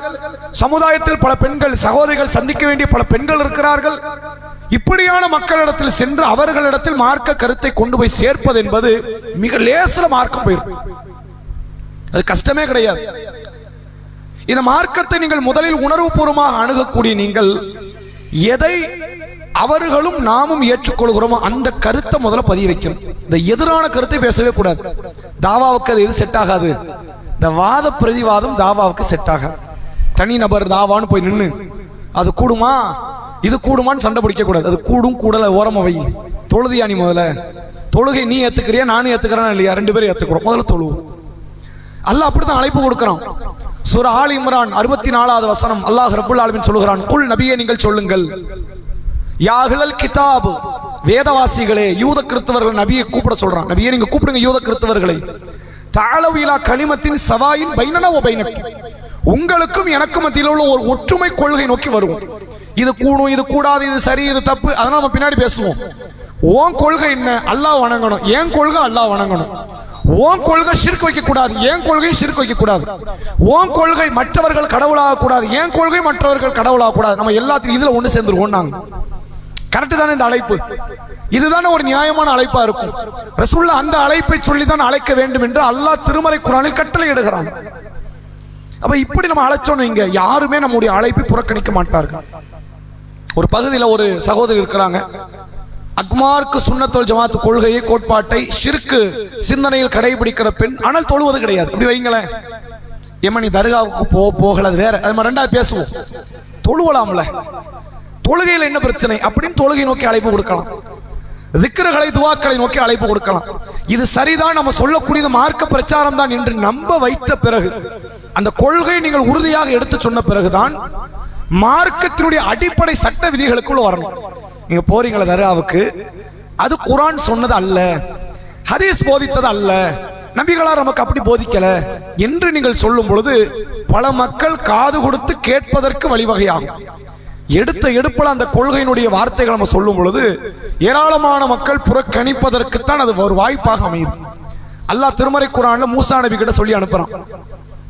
சமுதாயத்தில் பல பெண்கள் சகோதரிகள் சந்திக்க வேண்டிய பல பெண்கள் இருக்கிறார்கள். இப்படியான மக்களிடத்தில் சென்று அவர்களிடத்தில் மார்க்க கருத்தை கொண்டு போய் சேர்ப்பது என்பது மிக லேசில மார்க்கம் போயிருக்கும். அது கஷ்டமே கிடையாது. இந்த மார்க்கத்தை நீங்கள் முதலில் உணர்வுபூர்வமாக அணுகக்கூடிய நீங்கள் எதை அவர்களும் நாமும் ஏற்றுக்கொள்கிறோமோ அந்த கருத்தை முதல்ல பதிய வைக்கணும். இந்த எதிரான கருத்தை பேசவே கூடாது. தாவாவுக்கு அது எது செட் ஆகாது. இந்த வாத பிரதிவாதம் தாவாவுக்கு செட் ஆகாது. தனி நபர் தாவான்னு போய் நின்று அது கூடுமா இது கூடுமான்னு சண்டை பிடிக்க கூடாது. அது கூடும் கூடல ஓரமா வை. தொழுதியா நீ முதல்ல? தொழுகை நீ ஏத்துக்கிறியா நானும் ஏத்துக்கிறேன் இல்லையா? 2 பேரும் ஏத்துக்கிறோம். முதல்ல தொழுவோம். அல்லாஹ் அப்படித்தான் அழைப்பு கொடுக்கிறான். சூரா ஆல் இம்ரான் 64வது வசனம் அல்லாஹ் ரப்புல் ஆலமீன் சொல்கிறான், குல் நபியே நீங்கள் சொல்லுங்கள், யா அஹ்லல் கிதாப், வேதவாசிகளே, யூத கிறிஸ்தவர்கள் நபியை கூப்பிட சொல்றான். நபியே நீங்க கூப்பிடுங்க யூத கிறிஸ்தவர்களை. தஅலவ் இலா கலிமத்தின் சவாயின் பைனனா வ பைனக்கும், உங்களுக்கும் எனக்கும் மத்தியில் உள்ள ஒரு ஒற்றுமை கொள்கை நோக்கி வருவோம். இது கூடும் இது கூடாது இது சரி இது தப்பு அதனால நம்ம பின்னாடி பேசுவோம். உன் கொள்கை என்ன? அல்லாஹ் வணங்கணும். என் கொள்கை அல்லாஹ் வணங்கணும். உன் கொள்கை ஷிர்க் வைக்க கூடாது. என் கொள்கை ஷிர்க் வைக்க கூடாது. உன் கொள்கை மற்றவர்கள் கடவுளாக கூடாது. என் கொள்கை மற்றவர்கள் கடவுளாக கூடாது. நம்ம எல்லாத்தையும் இதுல ஒன்று சேர்ந்துருவோம். நாங்க கரெக்ட் தானே இந்த அழைப்பு? இதுதானே ஒரு நியாயமான அழைப்பா இருக்கும். ரசூலுல்லாஹ் அந்த அழைப்பை சொல்லிதான் அழைக்க வேண்டும் என்று அல்லாஹ் திருமறை குர்ஆனில் கட்டளை இடுகிறான். அப்ப இப்படி நம்ம அழைச்சோம், இங்க யாருமே நம்முடைய அழைப்பை புறக்கணிக்க மாட்டார்கள். ஒரு பகுதியில் ஒரு சகோதரி இருக்கிறாங்க. அக்மார்க்கு சுன்னத்துல் ஜமாத் கொள்கையை கோட்பாட்டை ஷிர்க்கு சிந்தனையில் கடைபிடிக்கிற பெண், ஆனால் தொழுவது கிடையாது. அப்படி வைங்களேன். எம்மனி தர்காவுக்கு போகல வேற, அது மாதிரி ரெண்டாவது பேசுவோம். தொழுவலாம்ல, தொழுகையில் என்ன பிரச்சனை அப்படின்னு தொழுகை நோக்கி அழைப்பு கொடுக்கலாம். திக்ருகளை துவாக்களை நோக்கி அழைப்பு கொடுக்கலாம். இது சரிதான், நம்ம சொல்லக்கூடியது மார்க்க பிரச்சாரம் தான் என்று நம்ப வைத்த பிறகு, அந்த கொள்கை நீங்கள் உறுதியாக எடுத்து சொன்ன பிறகுதான் மார்க்கத்தினுடைய அடிப்படை சட்ட விதிகளுக்குள்ள வரணும். நீங்க போறீங்களா தர்காவுக்கு, அது குர்ஆன் சொன்னது அல்ல, ஹதீஸ் போதித்தது அல்ல, நபிகளார் நமக்கு அப்படி போதிக்கல என்று நீங்கள் சொல்லும் பொழுது பல மக்கள் காது கொடுத்து கேட்பதற்கு வழிவகையாகும். எடுத்த எடுப்பல அந்த கொள்கையினுடைய வார்த்தைகள் நம்ம சொல்லும் பொழுது ஏராளமான மக்கள் புறக்கணிப்பதற்குத்தான் அது ஒரு வாய்ப்பாக அமையுது. அல்லாஹ் திருமறை குர்ஆன்ல மூசா நபி கிட்ட சொல்லி அனுப்புறான்.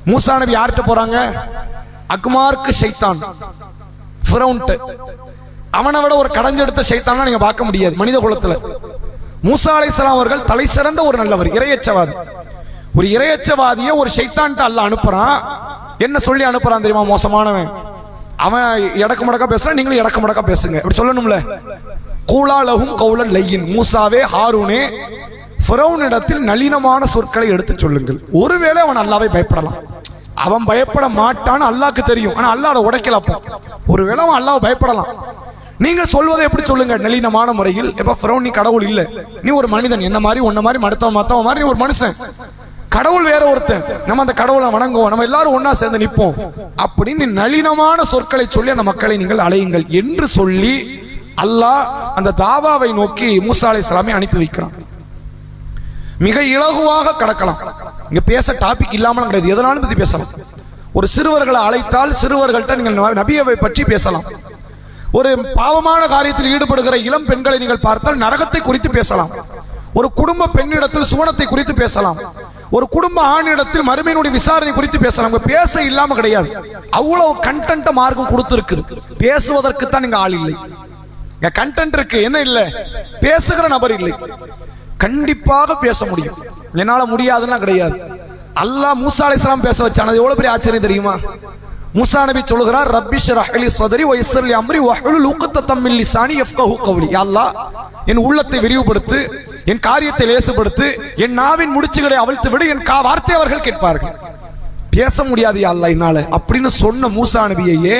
மூசா நபி யார்கிட்ட போறாங்க? அக்மார்க்கு ஷைத்தான், ஃபிரௌன்ட்ட. அவனை விட ஒரு கடைஞ்செடுத்த ஷைத்தானா நீங்க பார்க்க முடியாது மனித குலத்துல. மூசா அலைஹிஸ்ஸலாம் அவர்கள் தலை சிறந்த ஒரு நல்லவர், இறையச்சவாதி. ஒரு இறையச்சவாதியை ஒரு ஷைத்தான்ட்ட அல்லாஹ் அனுப்புறான். என்ன சொல்லி அனுப்புறான் தெரியுமா? மோசமானவன் அவன். எடக்கு மடக்கா பேசுறான், நீங்களும் எடக்கு மடக்கா பேசுங்க அப்படி சொல்லணும்ல. கூலா லஹும் கௌலன் லையின், மூசாவே ஹாரூனே ஃபிரௌனிடத்தில் நளினமான சொற்களை எடுத்து சொல்லுங்கள். ஒருவேளை அவன் அல்லாஹ்வை பயப்படலாம். அவன் பயப்பட மாட்டான்னு அல்லாஹ்க்கு தெரியும், ஆனா அல்லாஹ் அதை உடைக்கலப்போ. ஒருவேளை அவன் அல்லாஹ் பயப்படலாம். நீங்க சொல்வதை எப்படி சொல்லுங்க? நளினமான முறையில். எப்ப ஃபிரௌன் நீ கடவுள் இல்ல, நீ ஒரு மனிதன், என்ன மாதிரி உன்ன மாதிரி மத்தவன் மாதிரி நீ ஒரு மனுஷன், கடவுள் வேற ஒருத்தன், நம்ம அந்த கடவுளை வணங்குவோம், நம்ம எல்லாரும் ஒன்னா சேர்ந்து நிற்போம் அப்படின்னு நளினமான சொற்களை சொல்லி அந்த மக்களை நீங்கள் அழையுங்கள் என்று சொல்லி அல்லாஹ் அந்த தாவாவை நோக்கி மூசா அலைஹிஸ்ஸலாமை அனுப்பி வைக்கிறான். மிக இலகுவாக கடக்கலாம். இங்க பேச டாபிக் இல்லாமல் கிடையாது, எதனாலும் பத்தி பேசலாம். ஒரு சிறுவர்களை அழைத்தால் சிறுவர்கள்ட்ட நீங்கள் நபியை பற்றி பேசலாம். ஒரு பாவமான காரியத்தில் ஈடுபடுகிற இளம் பெண்களை நீங்கள் பார்த்தால் நரகத்தை குறித்து பேசலாம். ஒரு குடும்ப பெண்ணிடத்தில் சுவனத்தை குறித்து பேசலாம். ஒரு குடும்ப ஆணிடத்தில் மறுமையினுடைய விசாரணை குறித்து பேசலாம். பேச இல்லாம கிடையாது, அவ்வளவு கண்டென்ட் மார்க்கம் கொடுத்திருக்குது. பேசுவதற்கு தான் இங்க ஆள் இல்லை. கண்டென்ட் இருக்கு, என்ன இல்லை? பேசுகிற நபர் இல்லை. கண்டிப்பாக பேச முடியும், என்னால முடியாதுன்னா கிடையாது. அல்லாஹ் மூசா அலைஹிஸ்ஸலாம் பேச வச்சான். அது எவ்வளவு பெரிய ஆச்சரியம் தெரியுமா? மூசா நபி சொல்கிறார், ரப்பி ஷ்ரஹ் லி ஸத்ரி வ யஸ்ஸிர் லி அம்ரி வஹ்லுல் உக்தத்தம் மின் லிசானி யஃப்கஹு கவ்லி. யா அல்லாஹ், என் உள்ளத்தை விரிவுபடுத்து, என் காரியத்தை லேசுபடுத்து, என் நாவின் முடிச்சுகளை அவிழ்த்து விடு, என் வார்த்தை அவர்கள் கேட்பார்கள். பேச முடியாது யா அல்லாஹ் என்னால அப்படின்னு சொன்ன மூசா நபியையே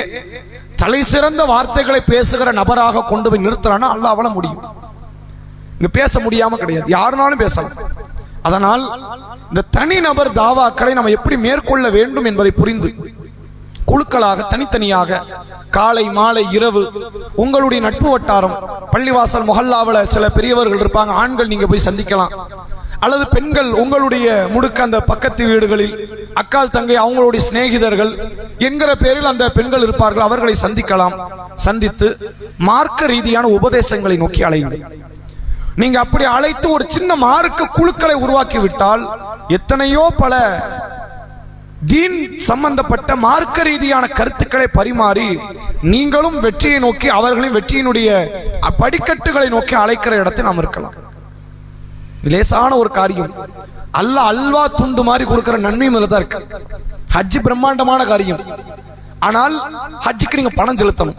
தலை சிறந்த வார்த்தைகளை பேசுகிற நபராக கொண்டு போய் நிறுத்துறானா அல்லாஹ் அவள முடியும். இங்க பேச முடியாம கிடையாது, யாருனாலும் பேசலாம். அதனால் இந்த தனி நபர் தாவாக்களை நம்ம எப்படி மேற்கொள்ள வேண்டும் என்பதை புரிந்து குழுக்களாக தனித்தனியாக காலை மாலை இரவு உங்களுடைய நட்பு வட்டாரம், பள்ளிவாசல் முஹல்லாவில் சில பெரியவர்கள் இருப்பாங்க, ஆண்கள் நீங்க போய் சந்திக்கலாம். அல்லது பெண்கள் உங்களுடைய முடுக்க அந்த பக்கத்து வீடுகளில் அக்கால் தங்கை அவங்களுடைய சிநேகிதர்கள் என்கிற பேரில் அந்த பெண்கள் இருப்பார்கள், அவர்களை சந்திக்கலாம். சந்தித்து மார்க்க ரீதியான உபதேசங்களை நோக்கி அழையுங்கள். நீங்க அப்படி அழைத்து ஒரு சின்ன மார்க்க குழுக்களை உருவாக்கி விட்டால் எத்தனையோ பல தீன் சம்பந்தப்பட்ட மார்க்க ரீதியான கருத்துக்களை பரிமாறி நீங்களும் வெற்றியை நோக்கி அவர்களையும் வெற்றியினுடைய படிக்கட்டுகளை நோக்கி அழைக்கிற இடத்தில் நாம் இருக்கலாம். லேசான ஒரு காரியம். அல்லாஹ் அல்வா துண்டு மாதிரி கொடுக்கிற நன்மையும் இதுல தான் இருக்கு. ஹஜ் பிரம்மாண்டமான காரியம், ஆனால் ஹஜ்ஜுக்கு நீங்க பணம் செலுத்தணும்.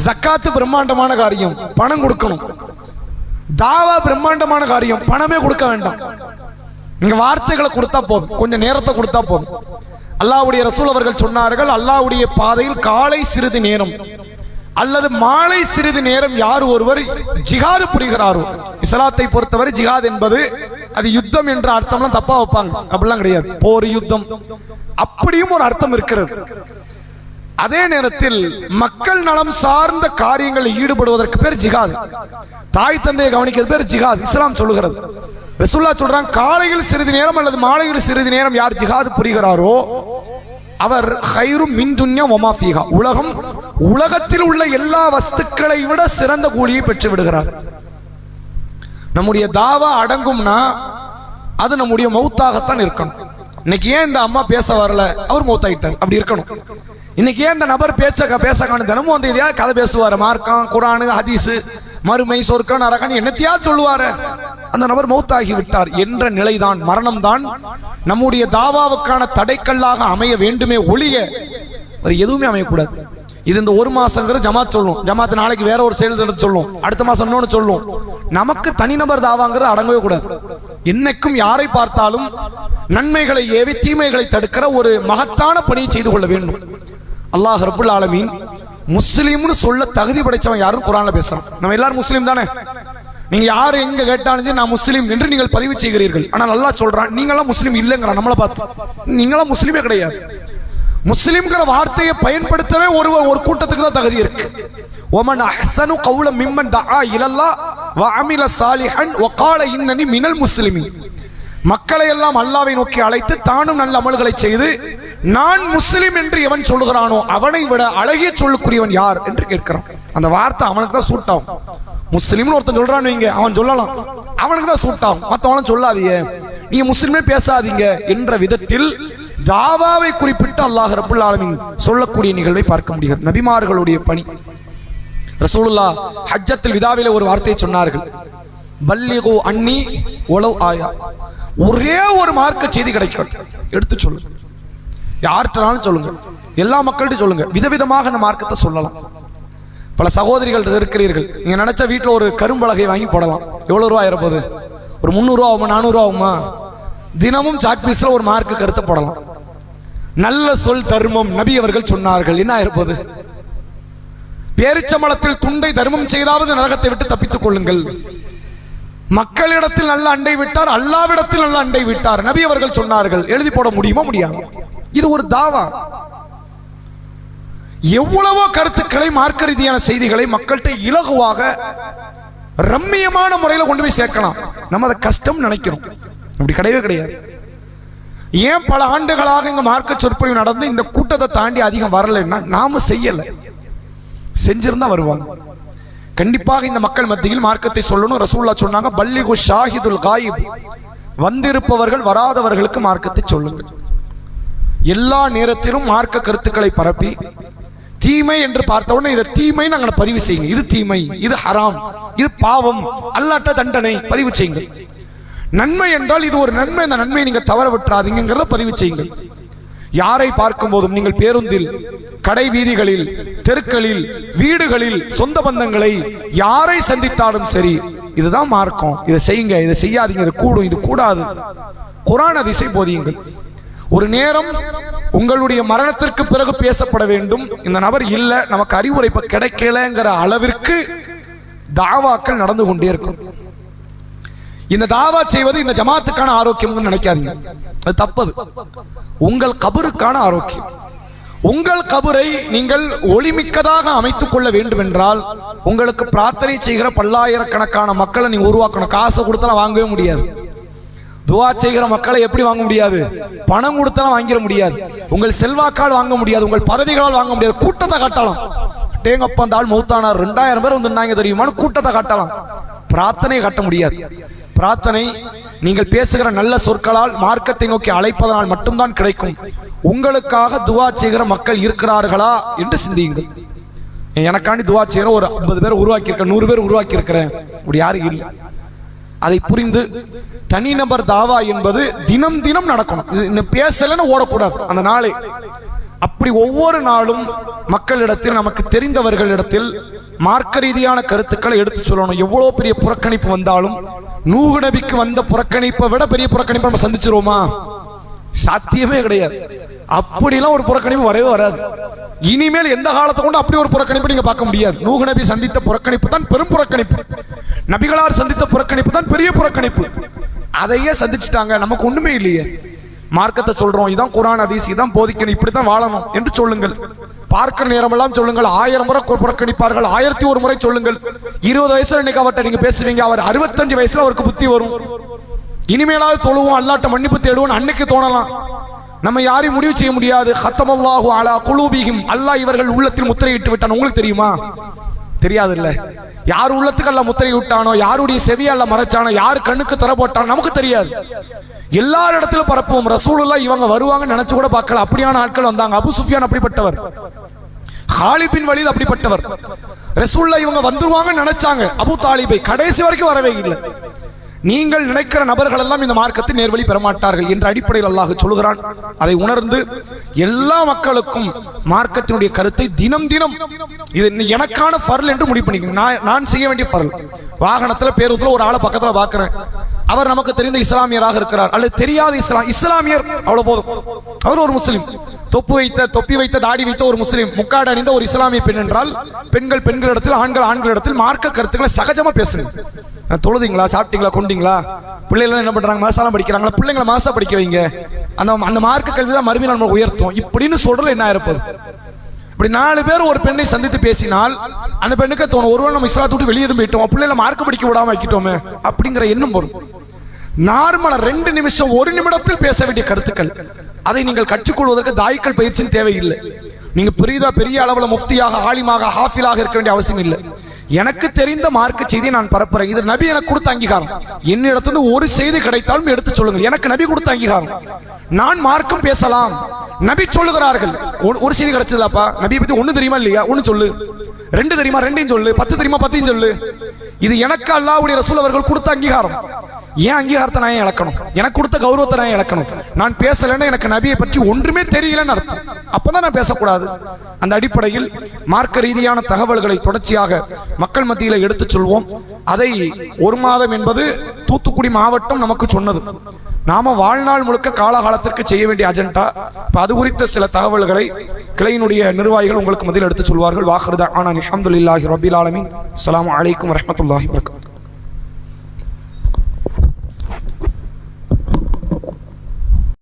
ஜக்காத்து பிரம்மாண்டமான காரியம், பணம் கொடுக்கணும். தாவா பிரம்மாண்டமான காரியம், பணமே கொடுக்க வேண்டாம். நீங்க வார்த்தைகளை கொடுத்தா போதும், கொஞ்சம் நேரத்தை கொடுத்தா போதும். அல்லாஹ்வுடைய ரசூல் அவர்கள் சொன்னார்கள், அல்லாஹ்வுடைய பாதையில் காலை சிறிது நேரம் அல்லது மாலை சிறிது நேரம் யார் ஒருவர் ஜிஹாது புரிகிறாரோ, இஸ்லாத்தை பொறுத்தவரை ஜிஹாத் என்பது அது யுத்தம் என்ற அர்த்தம்லாம் தப்பா வைப்பாங்க, அப்படிலாம் கிடையாது. போர், யுத்தம் அப்படியும் ஒரு அர்த்தம் இருக்கிறது. அதே நேரத்தில் மக்கள் நலம் சார்ந்த காரியங்களில் ஈடுபடுவதற்கு பேர் ஜிஹாத். தாய் தந்தையை கவனிக்கிறது பேர் ஜிஹாத். இஸ்லாம் சொல்லுகிறது, ரசூலுல்லாஹ் சொல்றாங்க, காலையில் சிறிது நேரம் அல்லது மாலையில் சிறிது நேரம் யார் ஜிஹாத் புரிகிறாரோ அவர் ஹைரும் மின் துன்யா வமா ஃபீஹா, உலகத்தில் உள்ள எல்லா வஸ்துக்களை விட சிறந்த கூலியை பெற்று விடுகிறார். நம்முடைய தாவா அடங்கும்னா அது நம்முடைய மௌத்தாகத்தான் இருக்கணும். இன்னைக்கு ஏன் இந்த அம்மா பேச வரல, அவர் மௌத்தாயிட்டார், அப்படி இருக்கணும். இன்னைக்கு ஏன் இந்த நபர் பேச காணும், தினமும் வந்து எதையாவது கதை பேசுவார், மார்க்கம், குரானு, ஹதீஸு, மறுமை, சொர்க்கம், நரகம் என்னத்தையாவது சொல்லுவாரு, அந்த நபர் மௌத்தாகி விட்டார் என்ற நிலைதான், மரணம் தான் நம்முடைய தாவாவுக்கான தடைக்கல்லாக அமைய வேண்டுமே ஒழிய எதுவுமே அமையக்கூடாது. இது இந்த ஒரு மாசங்கிறது ஜமாத் சொல்லும், ஜமாத் நாளைக்கு வேற ஒரு செயல் எடுத்து சொல்லும், அடுத்த மாசம் இன்னொன்னு சொல்லும். நமக்கு தனிநபர் தாவாங்கிறது அடங்கவே கூடாது. என்னைக்கும் யாரை பார்த்தாலும் நன்மைகளை ஏவி தீமைகளை தடுக்கிற ஒரு மகத்தான பணியை செய்து கொள்ள வேண்டும். அல்லாஹ் ரப்புல் ஆலமீன் முஸ்லீம்னு சொல்ல தகுதி படைச்சவன் யாரும் குர்ஆன்ல பேசுறான். நம்ம எல்லாரும் முஸ்லீம் தானே? நீங்க யாரு எங்க கேட்டாலும் நான் முஸ்லீம் என்று நீங்கள் பதிவு செய்கிறீர்கள். ஆனால் அல்லாஹ் சொல்றான், நீங்களாம் முஸ்லீம் இல்லைங்கிறான். நம்மளை பார்த்து நீங்களாம் முஸ்லீமே கிடையாது. முஸ்லிம்ங்கிற வார்த்தையை பயன்படுத்தவே ஒரு கூட்டத்துக்கு தான் தகுதி இருக்கு. ஒமன் அஹ்ஸனு கௌலம் மிம்மன் தஆ இலல்லாஹ் வ அமில சாலிஹன் வ கால இன்னனி மினல் முஸ்லிமீன். மக்களை எல்லாம் அல்லாஹ்வை நோக்கி அழைத்து தானும் நல்ல அமல்களை செய்து நான் முஸ்லிம் என்று எவன் சொல்லுகிறானோ அவனை விட அழகிய சொல்லுக்குரியவன் யார் என்று கேட்கிறான். அந்த வார்த்தை அவனுக்கு தான் சூட் ஆகும். முஸ்லிம்னு ஒருத்தன் சொல்றான்னு வைங்க, அவன் சொல்லலாம், அவனுக்கு தான் சூட் ஆகும், மற்றவனும் சொல்லாதீங்க, நீங்க முஸ்லிமே பேசாதீங்க என்ற விதத்தில் தாவாவை குறிப்பிட்டு அல்லாஹ் ரப்புல் ஆலமீன் சொல்லக்கூடிய நிகழ்வை பார்க்க முடிகிறது. நபிமார்களுடைய பணி. ரசூலுல்லாஹ் ஹஜ்ஜத்துல் விதாவிலே ஒரு வார்த்தையை சொன்னார்கள், பல்லிகு அன்னி ஒலவ் ஆயா. ஒரே ஒரு மார்க்க செய்தி கிடைக்கும், எடுத்து சொல்லுங்க, யார்கிட்டனாலும் சொல்லுங்க, எல்லா மக்கள்கிட்ட சொல்லுங்க, விதவிதமாக அந்த மார்க்கத்தை சொல்லலாம். பல சகோதரிகள் இருக்கிறீர்கள், நீங்க நினைச்ச வீட்டில் ஒரு கரும்பலகை வாங்கி போடலாம். எவ்வளவு ரூபா இருப்பது? ஒரு 300 ரூபா ஆகுமா, 400 ரூபா ஆகுமா? தினமும் சாக் பீஸ்ல ஒரு மார்க்கு கருத்தை போடலாம். நல்ல சொல் தர்மம் நபி அவர்கள் சொன்னார்கள், என்ன இருப்பது? பேரிச்சம்பளத்தில் துண்டை தர்மம் செய்தாவது நரகத்தை விட்டு தப்பித்துக் கொள்ளுங்கள். மக்களிடத்தில் நல்ல அண்டை விட்டார், அல்லாவிடத்தில் நல்ல அண்டை விட்டார், நபி அவர்கள் சொன்னார்கள். எழுதி போட முடியுமா? முடியாது. இது ஒரு தாவா. எவ்வளவோ கருத்துக்களை, மார்க்க ரீதியான செய்திகளை மக்கள்கிட்ட இலகுவாக ரம்மியமான முறையில் கொண்டு போய் சேர்க்கலாம். நம்ம அதை கஷ்டம் நினைக்கிறோம், அப்படி கிடையவே கிடையாது. ஏன் பல ஆண்டுகளாக இங்க மார்க்க சொற்பொழிவு நடந்து இந்த கூட்டத்தை தாண்டி அதிகம் வரலைன்னா நாம செய்யலை. செஞ்சிருந்தா வருவாங்க. கண்டிப்பாக இந்த மக்கள் மத்தியில் மார்க்கத்தை சொல்லணும். ரசூலுல்லாஹ் சொன்னாங்க, பல்லிகு ஷாஹிதுல் காயிப், வந்திருப்பவர்கள் வராதவர்களுக்கு மார்க்கத்தை சொல்லுங்கள். எல்லா நேரத்திலும் மார்க்க கருத்துக்களை பரப்பி தீமை என்று பார்த்தவுடனே இதை தீமை நாங்கள் பதிவு செய்யுங்க, இது தீமை, இது ஹராம், இது பாவம், அல்லாட்ட தண்டனை பதிவு செய்யுங்க. நன்மை என்றால் இது ஒரு நன்மை, இந்த நன்மையை நீங்க தவற விட்டுறாதீங்கிறத பதிவு செய்யுங்கள். யாரை பார்க்கும் போதும் நீங்கள் பேருந்தில், கடை வீதிகளில், தெருக்களில், வீடுகளில், சொந்த பந்தங்களை யாரை சந்தித்தாலும் சரி, இதுதான் மார்க்கம், இதை செய்யுங்க, இதை செய்யாதீங்க, இது கூடும், இது கூடாது, குர்ஆன் ஹதீஸை போதியுங்கள். ஒரு நேரம் உங்களுடைய மரணத்திற்கு பிறகு பேசப்பட வேண்டும், இந்த நபர் இல்லை, நமக்கு அறிவுரை இப்ப கிடைக்கலங்கிற அளவிற்கு தாவாக்கள் நடந்து கொண்டே இருக்கும். இந்த தாவா செய்வது இந்த ஜமாத்துக்கான ஆரோக்கியம் நினைக்காதீங்க, அது தப்பது. உங்கள் கபருக்கான ஆரோக்கியம். உங்கள் கபரை நீங்கள் ஒளிமிக்கதாக அமைத்துக் கொள்ள வேண்டும் என்றால் உங்களுக்கு பிரார்த்தனை செய்கிற பல்லாயிரக்கணக்கான மக்களை நீங்க உருவாக்கணும். காசை கொடுத்தாலும் வாங்கவே முடியாது. துவா செய்கிற மக்களை எப்படி வாங்க முடியாது? பணம் கொடுத்தாலும் வாங்கிட முடியாது. உங்கள் செல்வாக்கால் வாங்க முடியாது, உங்கள் பதவிகளால் வாங்க முடியாது. கூட்டத்தை காட்டலாம், டேங்கப்பா அந்த ஆள் மௌத்தானார் 2000 பேர் வந்து தெரியுமான்னு கூட்டத்தை காட்டலாம், பிரார்த்தனை காட்ட முடியாது. பிரார்த்தனை நீங்கள் பேசுகிற நல்ல சொற்களால், மார்க்கத்தை நோக்கி அழைப்பதனால் மட்டும்தான் கிடைக்கும். உங்களுக்காக துவா செய்கிற மக்கள் இருக்கிறார்களா என்று சிந்தியுங்கள். எனக்காண்டி துவா செய்கிற ஒரு 50 பேர் உருவாக்கி இருக்க, 100 பேர் உருவாக்கி இருக்கிறேன், அப்படி யாரும் இல்லை. அதை புரிந்து தனிநபர் தாவா என்பது தினம் தினம் நடக்கணும். இந்த பேசலன்னு ஓடக்கூடாது அந்த நாளே. அப்படி ஒவ்வொரு நாளும் மக்களிடத்தில், நமக்கு தெரிந்தவர்களிடத்தில் மார்க்க ரீதியான கருத்துக்களை எடுத்து சொல்லணும். எவ்வளவு பெரிய புறக்கணிப்பு வந்தாலும், நூஹ் நபிக்கு வந்த புறக்கணிப்பை விட பெரிய புறக்கணிப்பை நம்ம சந்திச்சிருவோமா? சாத்தியமே கிடையாது. அப்படிலாம் ஒரு புறக்கணிப்பு வரவே வராது. இனிமேல் எந்த காலத்தை கொண்டு அப்படி ஒரு புறக்கணிப்பு நீங்க பார்க்க முடியாது. நூஹ் நபி சந்தித்த புறக்கணிப்பு தான் பெரும் புறக்கணிப்பு. நபிகளார் சந்தித்த புறக்கணிப்பு தான் பெரிய புறக்கணிப்பு. அதையே சந்திச்சுட்டாங்க. நமக்கு ஒண்ணுமே இல்லையே. மார்க்கத்தை சொல்றோம், இதான் குர்ஆன் ஹதீஸ், இதான் போதிக்கணும், இப்படித்தான் வாழணும் என்று சொல்லுங்கள். பார்க்கிற நேரமெல்லாம் சொல்லுங்கள். 1000 முறை புறக்கணிப்பார்கள், 1001 முறை சொல்லுங்கள். 20 வயசுல இன்னைக்கு அவர்கிட்ட நீங்க பேசுவீங்க, அவர் 65 வயசுல அவருக்கு புத்தி வரும். இனிமேலாவது தொழுவோம், அல்லாஹ்ட்ட மன்னிப்பு தேடுவோம் அன்னைக்கு தோணலாம். நம்ம யாரையும் முடிவு செய்ய முடியாது. ஹத்தமல்லாஹு அலா குலூபிஹிம், அல்லாஹ் இவர்கள் உள்ளத்தில் முத்திரையிட்டு விட்டான். உங்களுக்கு தெரியுமா? தெரியாது இல்ல. யார் உள்ளத்துக்கு அல்லாஹ் முத்திரை விட்டானோ, யாருடைய செவியால மறைச்சானோ, யார் கண்ணுக்கு தர போட்டானோ நமக்கு தெரியாது. எல்லார் இடத்திலும் பரப்புவோம். ரசூலுல்லாஹ் இவங்க வருவாங்கன்னு நினைச்சு கூட பார்க்கல. அப்படியான ஆட்கள் வந்தாங்க. அபு சுஃபியான் அப்படிப்பட்டவர், காலித் பின் வலீத் அப்படிப்பட்டவர். ரசூலுல்லாஹ் இவங்க வந்துருவாங்கன்னு நினைச்சாங்க. அபு தாலிபை கடைசி வரைக்கும் வரவே இல்லை. நீங்கள் நினைக்கிற நபர்கள் எல்லாம் இந்த மார்க்கத்தை நேர்வழி பெறமாட்டார்கள் என்ற அடிப்படையில் அல்லாஹ் சொல்கிறான். அதை உணர்ந்து எல்லா மக்களுக்கும் மார்க்கத்தினுடைய கருத்தை தினம் தினம், இது எனக்கான ஃபர்ல் என்று முடிவு பண்ணிக்கோங்க. நான் செய்ய வேண்டிய ஃபர்ல். வாகனத்தில் பேருந்தில் ஒரு ஆளை பக்கத்தில் பார்க்கிறேன், அவர் நமக்கு தெரிந்த இஸ்லாமியராக இருக்கிறார், அல்லது தெரியாத இஸ்லாமியர், அவ்வளவு போதும். அவர் ஒரு முஸ்லிம், தொப்பி வைத்த தாடி வைத்த ஒரு முஸ்லிம், முக்காடு அணிந்த ஒரு இஸ்லாமிய பெண் என்றால், பெண்களிடத்தில், ஆண்களிடத்தில் மார்க்க கருத்துக்களை சகஜமா பேசுங்க. தொழுதிங்களா, சாப்பிட்டீங்களா, கொண்டீங்களா, பிள்ளைகள் என்ன பண்றாங்க, மாசாலாம் படிக்கிறாங்களா, பிள்ளைங்களை மாசா படிக்க வைங்க. அந்த மார்க்க கல்வி தான் மறுமையில் நம்ம உயர்த்தும் இப்படின்னு சொல்றது என்ன இருப்பது? இப்படி 4 பேர் ஒரு பெண்ணை சந்தித்து பேசினால் அந்த பெண்ணுக்கு தோணும், ஒருவன் நம்ம இஸ்லாத்தை விட்டு வெளியே போயிட்டோம், பிள்ளைகளை மார்க்க படிக்க விடாம வைக்கிட்டோமே அப்படிங்கிற எண்ணம் வரும். நார்மலா 2 நிமிஷம் 1 நிமிடத்தில் பேச வேண்டிய கருத்துக்கள், அதை நீங்கள் கற்றுக்கொள்வதற்கு தாய்க்கள் பயிற்சியின் தேவையில்லை. நீங்க பெரிய அளவுல முஃப்தியாக, ஆலிமாக, ஹாஃபிலாக இருக்க வேண்டிய அவசியம் இல்லை. எனக்கு தெரிந்த மார்க்க செய்தியை நான் பரப்புறேன். இது நபி எனக்கு கொடுத்த அங்கீகாரம். என்னிடத்துல ஒரு செய்தி கிடைத்தாலும் எடுத்து சொல்லுங்கள். எனக்கு நபி கொடுத்த அங்கீகாரம். நான் மார்க்கம் பேசலாம். நபி சொல்லுகிறார்கள். ஒரு செய்தி கிடைச்சதுலப்பா, நபியை பத்தி 1 தெரியுமா இல்லையா? 1 சொல்லு. 2 தெரியுமா? 2 சொல்லு. 10 தெரியுமா? 10 சொல்லு. இது எனக்கு அல்லாஹ்வுடைய ரசூல் அவர்கள் கொடுத்த அங்கீகாரம். ஏன் அங்கீகாரத்தை நான் இழக்கணும்? எனக்கு கொடுத்த கௌரவத்தை நான் இழக்கணும்? நான் பேசலைன்னா எனக்கு நபியை பற்றி ஒன்றுமே தெரியலன்னு அர்த்தம். அப்பதான் நான் பேசக்கூடாது. அந்த அடிப்படையில் மார்க்க ரீதியான தகவல்களை தொடர்ச்சியாக மக்கள் மத்தியில் எடுத்துச் சொல்வோம். அதை 1 மாதம் என்பது தூத்துக்குடி மாவட்டம் நமக்கு சொன்னது. நாம வாழ்நாள் முழுக்க காலகாலத்திற்கு செய்ய வேண்டிய அஜெண்டா. அது குறித்த சில தகவல்களை கிளையினுடைய நிர்வாகிகள் உங்களுக்கு மத்தியில் எடுத்துச் சொல்வார்கள். வாஹிரு தஅவானா அல்ஹம்துலில்லாஹி ரப்பில் ஆலமீன். அஸ்ஸலாமு அலைக்கும் வரஹ்மத்துல்லாஹி வபரகாத்துஹு.